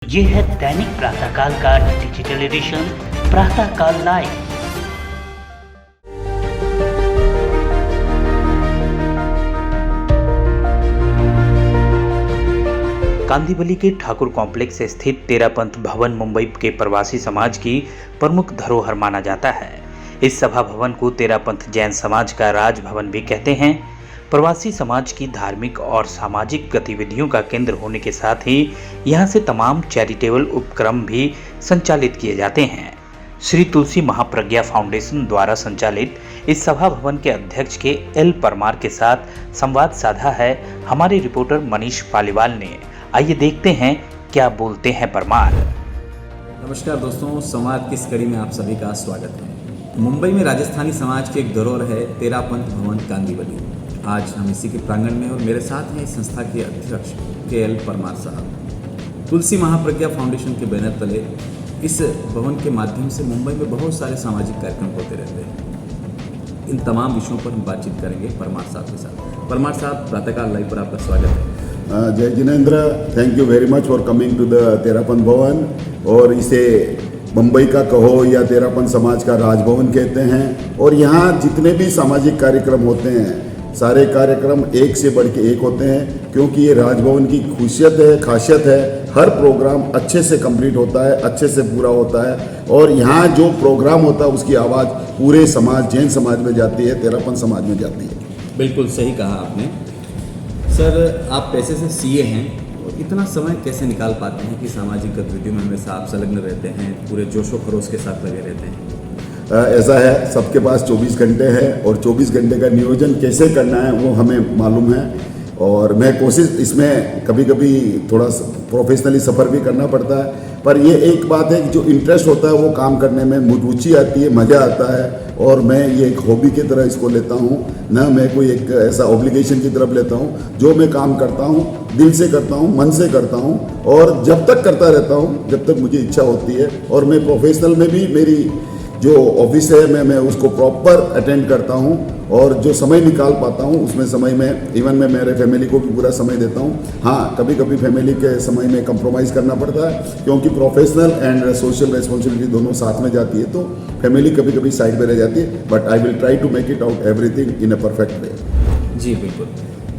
ये है दैनिक प्रातःकाल का डिजिटल एडिशन प्रातःकाल लाइव। कांदिवली के ठाकुर कॉम्प्लेक्स स्थित तेरापंथ भवन मुंबई के प्रवासी समाज की प्रमुख धरोहर माना जाता है। इस सभा भवन को तेरापंथ जैन समाज का राजभवन भी कहते हैं। प्रवासी समाज की धार्मिक और सामाजिक गतिविधियों का केंद्र होने के साथ ही यहाँ से तमाम चैरिटेबल उपक्रम भी संचालित किए जाते हैं। श्री तुलसी महाप्रज्ञा फाउंडेशन द्वारा संचालित इस सभा भवन के अध्यक्ष के एल परमार के साथ संवाद साधा है हमारे रिपोर्टर मनीष पालीवाल ने। आइए देखते हैं क्या बोलते हैं परमार। नमस्कार दोस्तों, संवाद की इस कड़ी में आप सभी का स्वागत है। मुंबई में राजस्थानी समाज की एक धरोहर है तेरापंथ भवन कांदिवली। आज हम इसी के प्रांगण में और मेरे साथ हैं इस संस्था के अध्यक्ष के एल परमार साहब। तुलसी महाप्रज्ञा फाउंडेशन के बैनर तले इस भवन के माध्यम से मुंबई में बहुत सारे सामाजिक कार्यक्रम होते रहते हैं। इन तमाम विषयों पर हम बातचीत करेंगे परमार साहब के साथ। परमार साहब, प्रातःकाल लाइव पर आपका स्वागत है। जय जिनेंद्र, thank you very much for coming to the Terapanth Bhavan. और इसे मुंबई का कहो या तेरापंथ समाज का राजभवन कहते हैं। और यहाँ जितने भी सामाजिक कार्यक्रम होते हैं सारे कार्यक्रम एक से बढ़ के एक होते हैं, क्योंकि ये राजभवन की खासियत है। हर प्रोग्राम अच्छे से कंप्लीट होता है, अच्छे से पूरा होता है। और यहाँ जो प्रोग्राम होता है उसकी आवाज़ पूरे समाज, जैन समाज में जाती है, तेरापंथ समाज में जाती है। बिल्कुल सही कहा आपने। सर, आप पैसे से सीए हैं और इतना समय कैसे निकाल पाते हैं कि सामाजिक गतिविधियों में हमेशा आप संलग्न रहते हैं, पूरे जोशो खरोश के साथ लगे रहते हैं? ऐसा है, सबके पास 24 घंटे है और 24 घंटे का नियोजन कैसे करना है वो हमें मालूम है। और मैं कोशिश, इसमें कभी कभी थोड़ा प्रोफेशनली सफ़र भी करना पड़ता है, पर ये एक बात है कि जो इंटरेस्ट होता है वो काम करने में रुचि आती है, मज़ा आता है। और मैं ये एक हॉबी की तरह इसको लेता हूँ, ना मैं कोई एक ऐसा ऑब्लिगेशन की तरफ लेता हूँ। जो मैं काम करता हूँ दिल से करता हूँ, मन से करता हूँ, और जब तक करता रहता हूँ जब तक मुझे इच्छा होती है। और मैं प्रोफेशनल में भी मेरी जो ऑफिस है मैं उसको प्रॉपर अटेंड करता हूँ, और जो समय निकाल पाता हूँ उसमें समय में इवन मैं मेरे फैमिली को भी पूरा समय देता हूँ। हाँ, कभी कभी फैमिली के समय में कंप्रोमाइज़ करना पड़ता है, क्योंकि प्रोफेशनल एंड सोशल रिस्पॉन्सिबिलिटी दोनों साथ में जाती है, तो फैमिली कभी कभी साइड में रह जाती है। But I will try to make it out everything in a perfect way. जी बिल्कुल।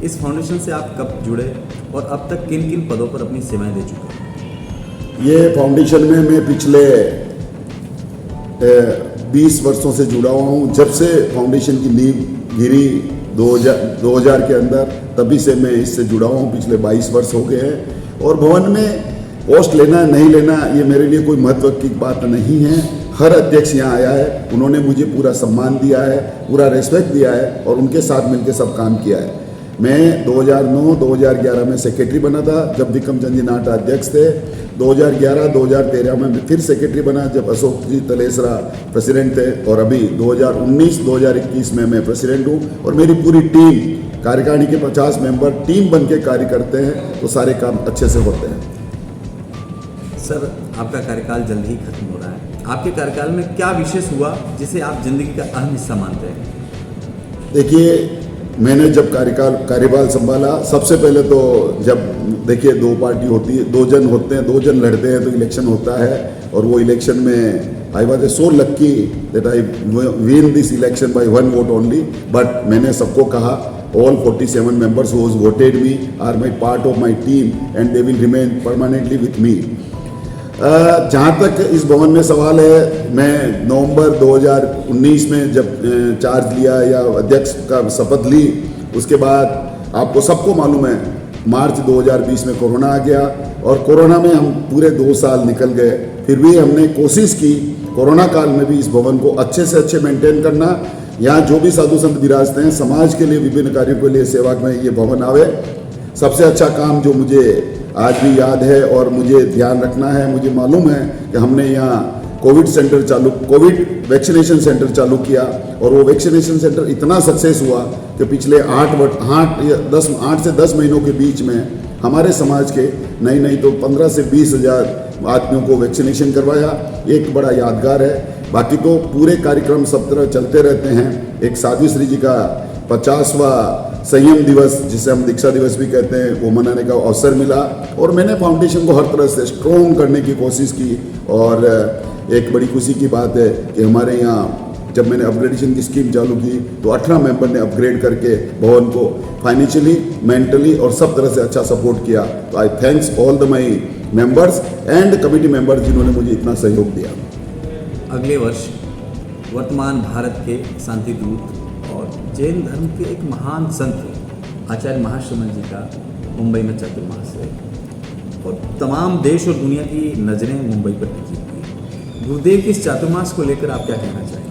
इस फाउंडेशन से आप कब जुड़े और अब तक किन किन पदों पर अपनी सेवाएं दे चुके हैं? ये फाउंडेशन में मैं पिछले 20 वर्षों से जुड़ा हुआ हूँ। जब से फाउंडेशन की नींव गिरी 2000 के अंदर, तभी से मैं इससे जुड़ा हुआ हूँ। पिछले 22 वर्ष हो गए हैं। और भवन में पोस्ट लेना नहीं लेना ये मेरे लिए कोई महत्व की बात नहीं है। हर अध्यक्ष यहाँ आया है, उन्होंने मुझे पूरा सम्मान दिया है, पूरा रेस्पेक्ट दिया है, और उनके साथ मिलकर सब काम किया है। मैं 2009-2011 में सेक्रेटरी बना था, जब विक्रम चंद जी नाटा अध्यक्ष थे। 2011-2013 में फिर सेक्रेटरी बना, जब अशोक जी तलेसरा प्रेसिडेंट थे। और अभी 2019-2021 में मैं प्रेसिडेंट हूँ। और मेरी पूरी टीम, कार्यकारिणी के 50 मेंबर टीम बन के कार्य करते हैं, तो सारे काम अच्छे से होते हैं। सर, आपका कार्यकाल जल्द ही खत्म हो रहा है। आपके कार्यकाल में क्या विशेष हुआ जिसे आप जिंदगी का अहम हिस्सा मानते हैं? देखिए, मैंने जब कार्यकाल संभाला, सबसे पहले तो जब देखिए 2 पार्टी होती है, 2 जन होते हैं, 2 जन लड़ते हैं, तो इलेक्शन होता है। और वो इलेक्शन में I was so lucky that I win this election by 1 vote only. But मैंने सबको कहा, all 47 members who voted me are my part of my team and they will remain permanently with me. जहाँ तक इस भवन में सवाल है, मैं नवंबर 2019 में जब चार्ज लिया या अध्यक्ष का शपथ ली, उसके बाद आपको सबको मालूम है मार्च 2020 में कोरोना आ गया। और कोरोना में हम पूरे 2 साल निकल गए। फिर भी हमने कोशिश की कोरोना काल में भी इस भवन को अच्छे से अच्छे मेंटेन करना। यहाँ जो भी साधु संत विराजते हैं, समाज के लिए विभिन्न कार्यों के लिए सेवा में ये भवन आवे। सबसे अच्छा काम जो मुझे आज भी याद है और मुझे ध्यान रखना है, मुझे मालूम है कि हमने यहाँ कोविड वैक्सीनेशन सेंटर चालू किया। और वो वैक्सीनेशन सेंटर इतना सक्सेस हुआ कि पिछले 8 से 10 महीनों के बीच में हमारे समाज के नहीं तो 15 से 20 हज़ार आदमियों को वैक्सीनेशन करवाया। एक बड़ा यादगार है। बाकी तो पूरे कार्यक्रम सब तरह चलते रहते हैं। एक साध्वी श्री जी का 50वां संयम दिवस, जिसे हम दीक्षा दिवस भी कहते हैं, वो मनाने का अवसर मिला और मैंने फाउंडेशन को हर तरह से स्ट्रॉन्ग करने की कोशिश की। और एक बड़ी खुशी की बात है कि हमारे यहाँ जब मैंने अपग्रेडेशन की स्कीम चालू की तो 18 मेंबर ने अपग्रेड करके भवन को फाइनेंशियली, मेंटली और सब तरह से अच्छा सपोर्ट किया। तो I thanks all the my members and committee members जिन्होंने मुझे इतना सहयोग दिया। अगले वर्ष वर्तमान भारत के शांति दूत और जैन धर्म के एक महान संत आचार्य महाश्रमण जी का मुंबई में चातुर्मास है और तमाम देश और दुनिया की नज़रें मुंबई पर टिकी हुई हैं। गुरुदेव के इस चातुर्मास को लेकर आप क्या कहना चाहेंगे?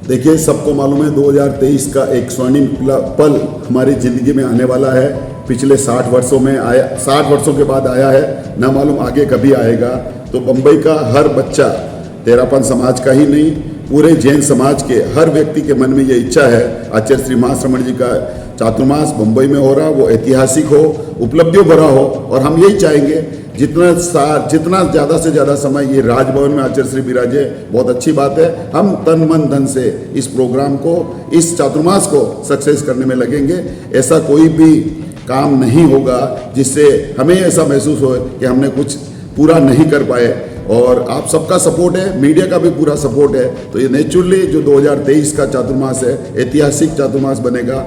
देखिए, सबको मालूम है 2023 का एक स्वर्णिम पल हमारी ज़िंदगी में आने वाला है। पिछले 60 वर्षों में आया, 60 वर्षों के बाद आया है, ना मालूम आगे कभी आएगा। तो मुंबई का हर बच्चा, तेरापंथ समाज का ही नहीं, पूरे जैन समाज के हर व्यक्ति के मन में ये इच्छा है आचार्य श्री महाश्रमण जी का चातुर्मास मुंबई में हो रहा, वो ऐतिहासिक हो, उपलब्धियों भरा हो। और हम यही चाहेंगे जितना ज़्यादा से ज़्यादा समय ये राजभवन में आचार्य श्री विराजे, बहुत अच्छी बात है। हम तन मन धन से इस प्रोग्राम को, इस चातुर्मास को सक्सेस करने में लगेंगे। ऐसा कोई भी काम नहीं होगा जिससे हमें ऐसा महसूस हो कि हमने कुछ पूरा नहीं कर पाए। और आप सबका सपोर्ट है, मीडिया का भी पूरा सपोर्ट है, तो ये नेचुरली जो 2023 का चातुर्मास है ऐतिहासिक चातुर्मास बनेगा।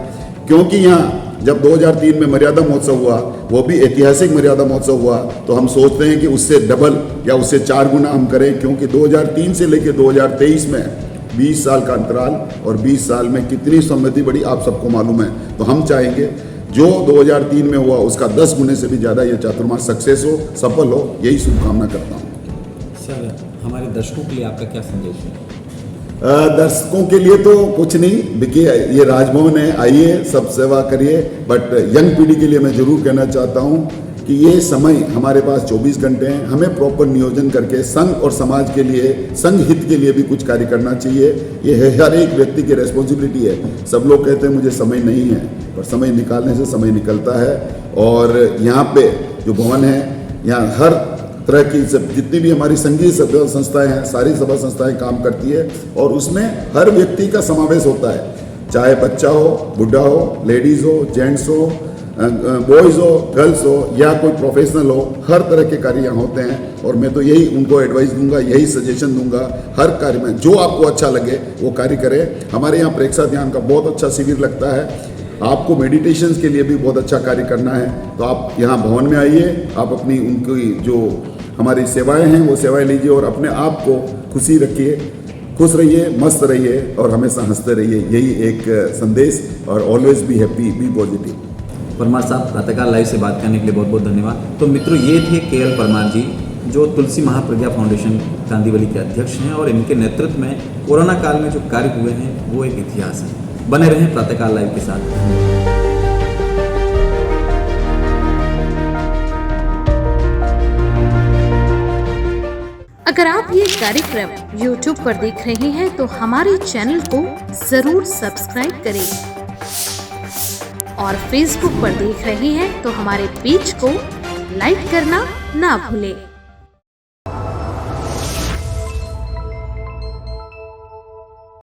क्योंकि यहाँ जब 2003 में मर्यादा महोत्सव हुआ, वो भी ऐतिहासिक मर्यादा महोत्सव हुआ, तो हम सोचते हैं कि उससे डबल या उससे 4 गुना हम करें। क्योंकि 2003 से लेकर 2023 में 20 साल का अंतराल, और 20 साल में कितनी सम्मति बढ़ी आप सबको मालूम है। तो हम चाहेंगे जो 2003 में हुआ उसका 10 गुने से भी ज़्यादा ये चातुर्मास सक्सेस हो, सफल हो, यही शुभकामना करता हूँ। सर, हमारे दर्शकों के लिए आपका क्या संदेश है? दर्शकों के लिए तो कुछ नहीं, देखिए ये राजभवन है, आइए सब सेवा करिए। बट यंग पीढ़ी के लिए मैं जरूर कहना चाहता हूँ कि ये समय हमारे पास 24 घंटे हैं, हमें प्रॉपर नियोजन करके संघ और समाज के लिए, संघ हित के लिए भी कुछ कार्य करना चाहिए। ये हर एक व्यक्ति की रेस्पॉन्सिबिलिटी है। सब लोग कहते हैं मुझे समय नहीं है, पर समय निकालने से समय निकलता है। और यहाँ पे जो भवन है, यहाँ हर तरह की जितनी भी हमारी संघीय सभा संस्थाएं हैं, सारी सभा संस्थाएं काम करती है और उसमें हर व्यक्ति का समावेश होता है, चाहे बच्चा हो, बुढ़ा हो, लेडीज़ हो, जेंट्स हो, बॉयज़ हो, गर्ल्स हो या कोई प्रोफेशनल हो, हर तरह के कार्य यहाँ होते हैं। और मैं तो यही उनको एडवाइस दूंगा, यही सजेशन दूंगा, हर कार्य में जो आपको अच्छा लगे वो कार्य करें। हमारे यहाँ प्रेक्षा ध्यान का बहुत अच्छा शिविर लगता है, आपको मेडिटेशन के लिए भी बहुत अच्छा कार्य करना है, तो आप यहाँ भवन में आइए, आप अपनी उनकी जो हमारी सेवाएं हैं वो सेवाएं लीजिए और अपने आप को खुशी रखिए, खुश रहिए, मस्त रहिए और हमेशा हंसते रहिए। यही एक संदेश। और always be happy, be positive. Parmar साहब, प्रातःकाल लाइव से बात करने के लिए बहुत बहुत धन्यवाद। तो मित्रों, ये थे KL परमार जी, जो तुलसी महाप्रज्ञा फाउंडेशन कांदीवली के अध्यक्ष हैं और इनके नेतृत्व में कोरोना काल में जो कार्य हुए हैं वो एक इतिहास है। बने रहें प्रातःकाल लाइव के साथ। अगर आप ये कार्यक्रम YouTube पर देख रहे हैं तो हमारे चैनल को जरूर सब्सक्राइब करें और Facebook पर देख रहे हैं तो हमारे पेज को लाइक करना ना भूलें।